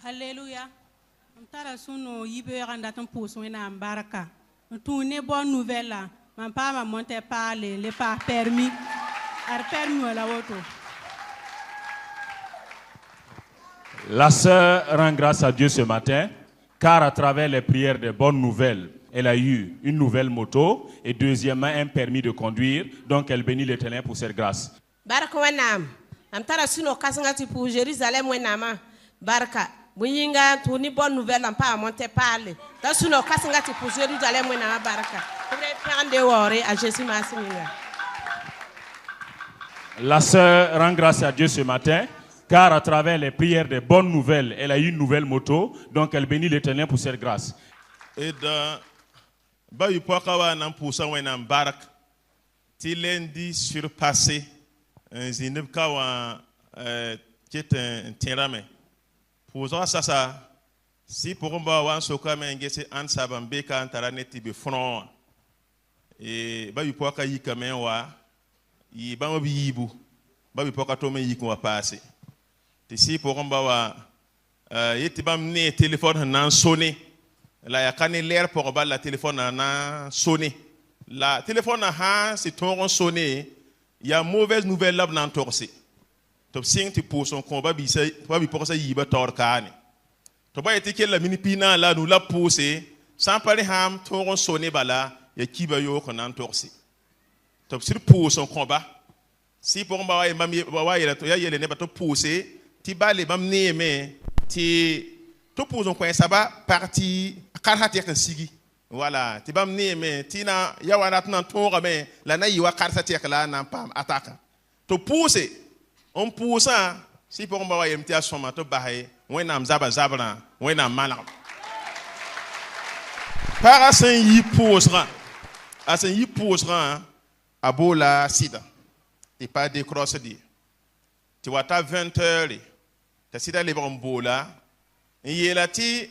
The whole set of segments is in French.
Alléluia. Tara suno yibe randa ton pousse wena baraka. Tourner bonne nouvelle là. Mon père m'a monté parler, les pas permis. A permis la auto. La sœur rend grâce à Dieu ce matin, car à travers les prières de bonnes nouvelles, elle a eu une nouvelle moto et deuxièmement un permis de conduire. Donc elle bénit l'Éternel pour cette grâce. Baraka wenam. Am tara suno kasangati pour Jérusalem wenama. Baraka. Buyinga tourner bonne nouvelle en pas monter parler. Ta suno kasangati pour Jérusalem wenama baraka. À Jésus Massinga. La sœur rend grâce à Dieu ce matin, car à travers les prières de bonnes nouvelles, elle a eu une nouvelle moto, donc elle bénit l'Éternel pour cette grâce. Et dans Bayu Pokawa nan poussa wenam barak, ti lundi surpassé, un zineb kawa qui est un terrain. Pour ça, si pour un bawan soka mengese an sabambe ka antara neti be front. Et Bayu Poka yi kamen wa, yi bama biyibu, Bayu Poka tome yi qu'on va passer. Si pour un bawa, yeti bam ne téléphone nan sonné. La ya kane l'air pour bal la téléphone nan sonné. La téléphone ha c'est ton sonné. Il y a mauvaise nouvelle là nan torse. Top 5 tu pour son combat bi pour ça yi ba tor kane. To ba yeti la mini pina là nous la pousser sans parler ham ton sonné bala ya kiba yo ko nan torse. Top sur pour son combat. Si pour ba wa mami wa ya to ya yele ne ba to pousser ti ba le bam ne me ti to pour son coin ça va parti karhati kan sigi. Voilà, ti bam ne me ti na ya wa nan ton mais la na yi wa karhati la nan pam attaque. To pousser on pousse si pour ba wa yemti asoma to ba he wenam zabra wenam malam. Para sen yi posera. Asen yi posera a bola sida. Et pas décrocher dit. Tu vois ta 20h. Ta sida le bon bola. Et là ti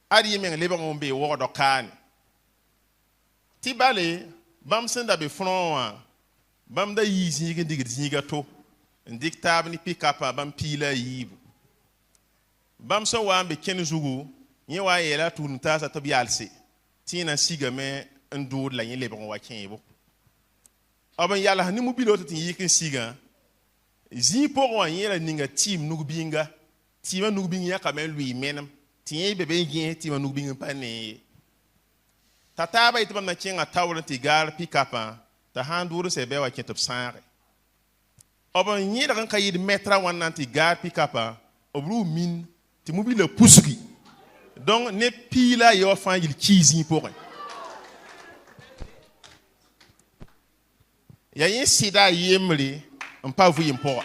ari men le bon be wo do kan. Ti balé bam senda be front bam da yi zinga diga to. Ndik tab ni pick up bam pila yibu. Bam so wa be ken zugu. Ni wa yela tunta sa to bialse. Tina siga me ndour la yin le bon wa kenbo. Aban yalla ni mobilo to tin yikin siga. Zi pour wa yela ninga team nugubinga. Team nugubinga ka men lui menam. Tin bebe yin team nugubinga pa ne. Tata ba itba na kinga tawra ti gar pick up ta handour se be wa ken top sare. Aban yela kan kayid metra wan ti gar pick up obru min ti mobile pouski. Donc, ne pila yo fan il kizin pour. Il y a un sida yemli, on pas vous pour.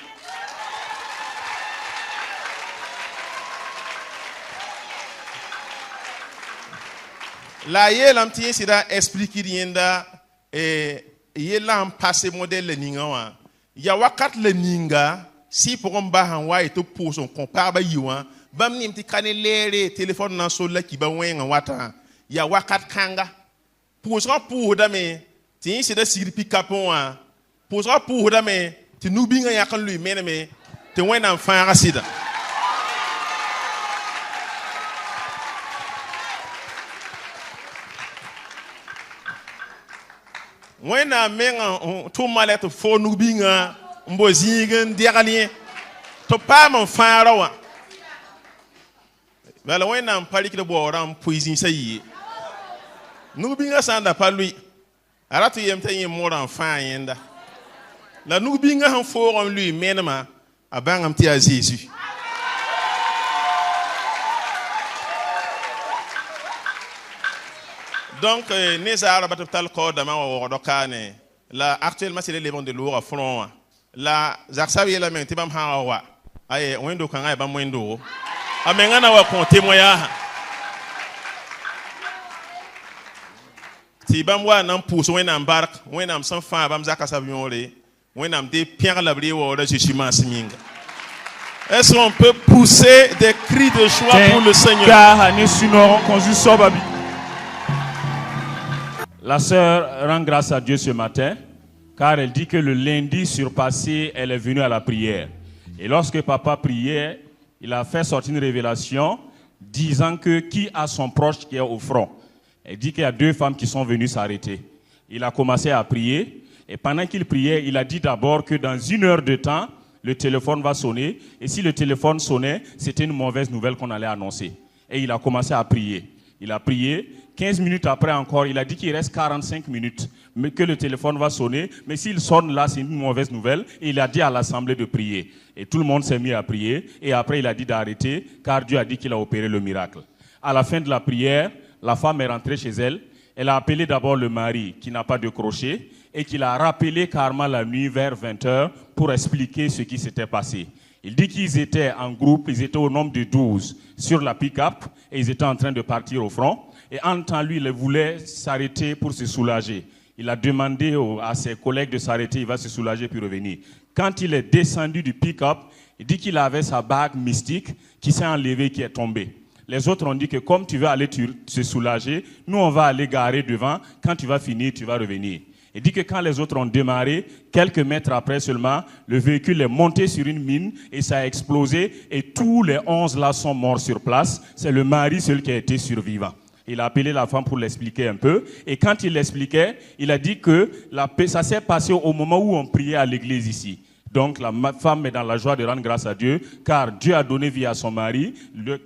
La yé l'amtien sida explique rien da et yé l'am passé modèle le ninga. Il y a wakat le ninga si pour un bahan wa et tout pour son compare ba yiwan. Bam nim ti kane lere téléphone nan so la ki ba wenga wata ya wakat kanga posera pour dame ti se da sigri pikapon a posera pour dame ti nubinga ya kan lui meneme te wena fan rasida wena menga to malet fo nubinga mbozinga ndiagalien to pa man fan rawa. Mais là, on a un pari qui est bon, on poison ça y est. Nous bien ça n'a pas lui. Alors tu y aimes t'es mort en fin yenda. Là nous bien un fort en lui, mais non ma, à bang un petit à Jésus. Donc les arabes ont tal code à ma ordocane. Là actuellement c'est les bons de l'eau à front. Là j'accepte la main, tu vas me hawa. Aïe, on est donc un aïe bam window. Amengana wa compter moya. Si bam wa nan pousse wenam bark, wenam sans fin bam zaka savion le, wenam de pierre labri wa ora Jésus Masminga. Est-ce qu'on peut pousser des cris de joie pour le Seigneur? La sœur rend grâce à Dieu ce matin, car elle dit que le lundi surpassé, elle est venue à la prière. Et lorsque papa priait, il a fait sortir une révélation disant que qui a son proche qui est au front. Il dit qu'il y a 2 femmes qui sont venues s'arrêter. Il a commencé à prier et pendant qu'il priait, il a dit d'abord que dans 1 heure de temps, le téléphone va sonner et si le téléphone sonnait, c'était une mauvaise nouvelle qu'on allait annoncer. Et il a commencé à prier. Il a prié. 15 minutes après encore, il a dit qu'il reste 45 minutes, mais que le téléphone va sonner. Mais s'il sonne là, c'est une mauvaise nouvelle. Et il a dit à l'assemblée de prier. Et tout le monde s'est mis à prier. Et après, il a dit d'arrêter, car Dieu a dit qu'il a opéré le miracle. À la fin de la prière, la femme est rentrée chez elle. Elle a appelé d'abord le mari, qui n'a pas de crochet, et qui l'a rappelé carrément la nuit vers 20h pour expliquer ce qui s'était passé. Il dit qu'ils étaient en groupe, ils étaient au nombre de 12 sur la pick-up, et ils étaient en train de partir au front. Et en temps, lui, il voulait s'arrêter pour se soulager. Il a demandé à ses collègues de s'arrêter, il va se soulager puis revenir. Quand il est descendu du pick-up, il dit qu'il avait sa bague mystique qui s'est enlevée, qui est tombée. Les autres ont dit que comme tu veux aller te soulager, nous on va aller garer devant, quand tu vas finir, tu vas revenir. Il dit que quand les autres ont démarré, quelques mètres après seulement, le véhicule est monté sur une mine et ça a explosé et tous les 11 là sont morts sur place. C'est le mari seul qui a été survivant. Il a appelé la femme pour l'expliquer un peu. Et quand il l'expliquait, il a dit que ça s'est passé au moment où on priait à l'église ici. Donc la femme est dans la joie de rendre grâce à Dieu, car Dieu a donné vie à son mari.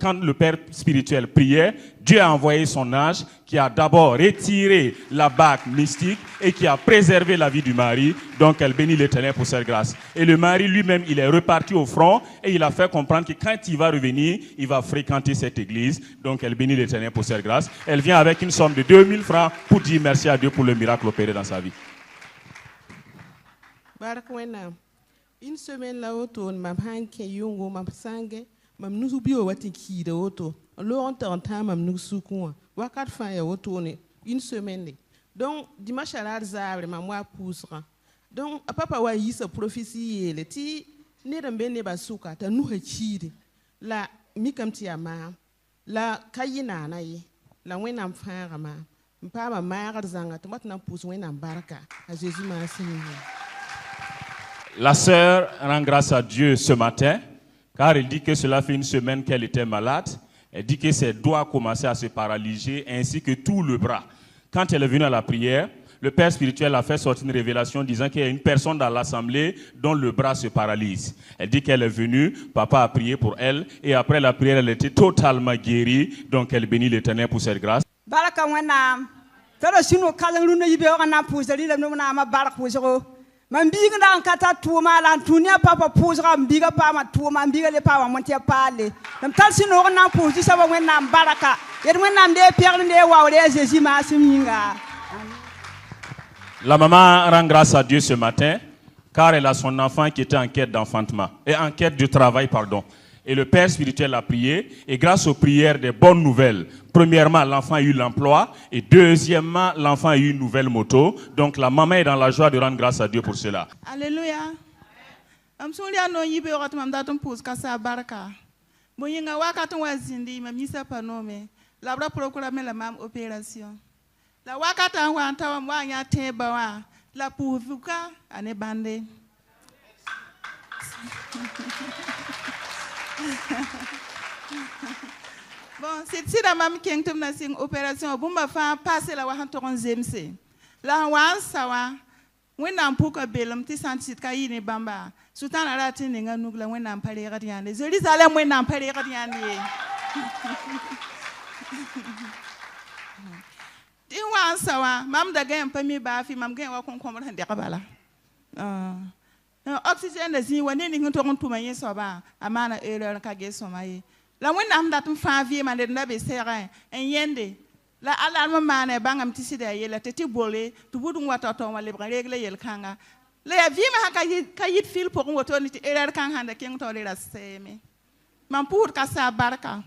Quand le père spirituel priait, Dieu a envoyé son ange qui a d'abord retiré la bague mystique et qui a préservé la vie du mari. Donc elle bénit l'Éternel pour cette grâce. Et le mari lui-même, il est reparti au front et il a fait comprendre que quand il va revenir, il va fréquenter cette église. Donc elle bénit l'Éternel pour cette grâce. Elle vient avec une somme de 2000 francs pour dire merci à Dieu pour le miracle opéré dans sa vie. Une semaine là autour, ma hanke yungo ma sangue, ma nous bio wati ki de auto. Longtemps temps ma nous soukouan. Wakat fin ya autour une semaine. Donc dimanche à l'arzabre ma moi poussera. Donc papa wa yisa prophétie le ti ne dambe ne basuka ta nous hechide. La mikamti ama la kayina na yi. La wena mfara ma. Mpa ma mara zanga tomat na pousse wena baraka. À Jésus m'a enseigné. La sœur rend grâce à Dieu ce matin, car elle dit que cela fait 1 semaine qu'elle était malade. Elle dit que ses doigts commençaient à se paralyser, ainsi que tout le bras. Quand elle est venue à la prière, le père spirituel a fait sortir une révélation disant qu'il y a une personne dans l'assemblée dont le bras se paralyse. Elle dit qu'elle est venue, papa a prié pour elle, et après la prière, elle était totalement guérie. Donc elle bénit l'Éternel pour cette grâce. Mambiga na kata tuoma la tunia papa posera mbiga pa ma tuoma mbiga le pa ma montia pale nam talsi no na posi saba wenna baraka yed wenna de pierre de wawre Jésus ma siminga. La maman rend grâce à Dieu ce matin car elle a son enfant qui était en quête d'enfantement et en quête de travail pardon. Et le père spirituel a prié et grâce aux prières des bonnes nouvelles. Premièrement, l'enfant a eu l'emploi et deuxièmement, l'enfant a eu une nouvelle moto. Donc la maman est dans la joie de rendre grâce à Dieu pour cela. Alléluia. Amsulia no yibe wakati mamdatum pus kasa baraka. Boyinga wakati wazindi mamisa panome. Labra procura me la mam opération. La wakati wanta wa mwanya teba wa la puvuka ane bande. Bon, c'est la même qui est une opération. Bon, ma femme passe la wahan toron zemse. La wan sawa. When puka belam ti santi kaini bamba. Sultan arati ninga nugla when I'm pari radiande. Jerusalem when I'm pari radiande. Ti wan sawa. Mam da game pa mi bafi. Mam game wa kon komor hande kabala. Oxygen da zi wani ninga toron tumaye soba. Amana erreur kage somaye. La wena am datum favie ma de ndabe sera en yende la alarme mane bangam tiside yela teti bolé tu budum wata to wala regle yel kanga la vie ma kayit fil pour woto ni erreur kan handa king to le raseme man pour ka sa baraka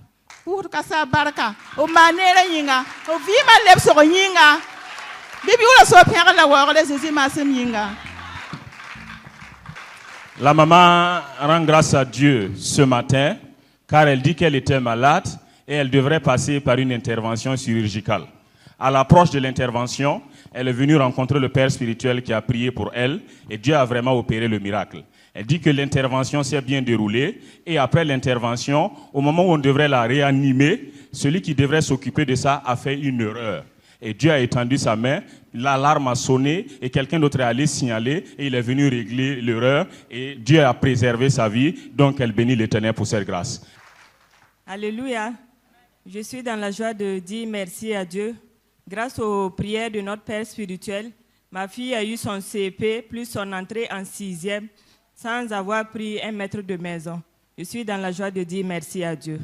o manera yinga o vie ma leb so yinga bibi wala so pere la wa le Jésus ma sem yinga. La maman rend grâce à Dieu ce matin car elle dit qu'elle était malade et elle devrait passer par une intervention chirurgicale. À l'approche de l'intervention, elle est venue rencontrer le père spirituel qui a prié pour elle et Dieu a vraiment opéré le miracle. Elle dit que l'intervention s'est bien déroulée et après l'intervention, au moment où on devrait la réanimer, celui qui devrait s'occuper de ça a fait une erreur. Et Dieu a étendu sa main, l'alarme a sonné et quelqu'un d'autre est allé signaler et il est venu régler l'erreur et Dieu a préservé sa vie, donc elle bénit l'Éternel pour cette grâce. Alléluia. Je suis dans la joie de dire merci à Dieu. Grâce aux prières de notre Père spirituel, ma fille a eu son CP plus son entrée en 6e sans avoir pris un maître de maison. Je suis dans la joie de dire merci à Dieu.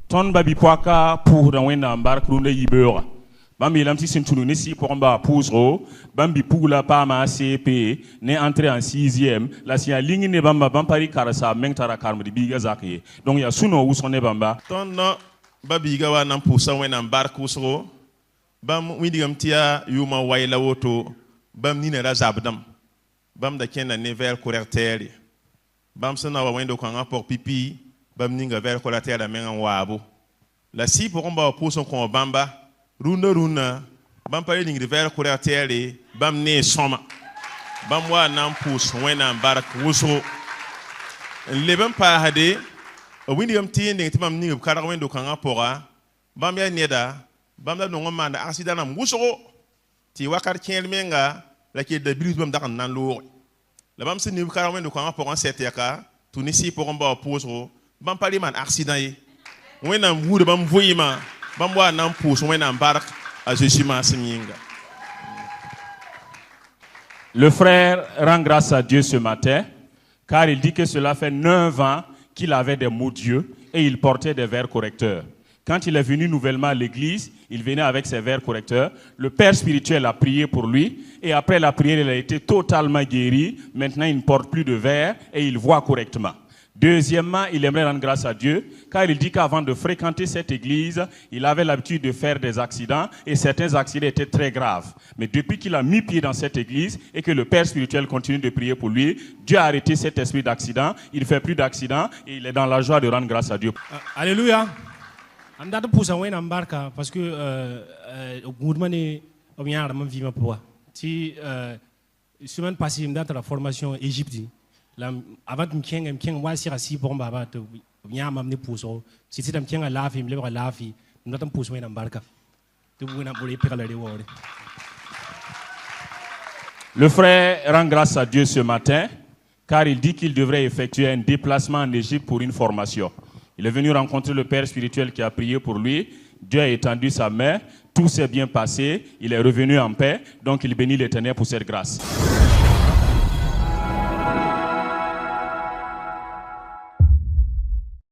Ton babi poaka pour dans wena embarque runde yibera. Bambi lam ti sintunu ne si pour mba pousro, bambi pula pa ma CP, ne entré en 6e, la si a ligne ne bamba bampari karasa mentara karma di biga zakye. Donc ya suno où son ne bamba. Ton no babi gawa nan pousa wena embarque usro. Bam widigam tia yuma waila woto, bam nina razabdam. Bam da ken na never correcteur. Bam sana wa wendo kan rapport pipi, bam ninga ver correcteur da men wabo. La si pour mba pouson kon bamba, runa, bam pare ninga ver correcteur bam ne soma. Bam wa nan pous wena embarque wuso. Le bam pa hade, widigam ti nding bam ninga kara wendo kan rapport, bam ya neda. Bam da nongo manda accident na musoro ti wakar ken menga la ki de bilis bam da kan nan lo la bam se ni kara wendo ko pour en seteka tunisi pour mba poso bam pali man accident yi wena wude bam voyima bam wa nan poso wena embarque à Jésus ma singa. Le frère rend grâce à Dieu ce matin car il dit que cela fait 9 ans qu'il avait des maux d'yeux et il portait des verres correcteurs. Quand il est venu nouvellement à l'église, il venait avec ses verres correcteurs. Le père spirituel a prié pour lui. Et après la prière, il a été totalement guéri. Maintenant, il ne porte plus de verres et il voit correctement. Deuxièmement, il aimerait rendre grâce à Dieu, car il dit qu'avant de fréquenter cette église, il avait l'habitude de faire des accidents et certains accidents étaient très graves. Mais depuis qu'il a mis pied dans cette église et que le père spirituel continue de prier pour lui, Dieu a arrêté cet esprit d'accident. Il ne fait plus d'accidents et il est dans la joie de rendre grâce à Dieu. Alléluia. Am data pousa wena embarka parce que goudmane obiara man vima poa ti semaine passée m'data la formation Égypte la avant m'keng wasi rasi pour baba to nya mamne pouso si c'est m'keng la fi m'lebra la fi m'data pousa wena embarka to wena bole pekala de wore. Le frère rend grâce à Dieu ce matin car il dit qu'il devrait effectuer un déplacement en Égypte pour une formation. Il est venu rencontrer le père spirituel qui a prié pour lui. Dieu a étendu sa main. Tout s'est bien passé. Il est revenu en paix. Donc il bénit l'Éternel pour cette grâce.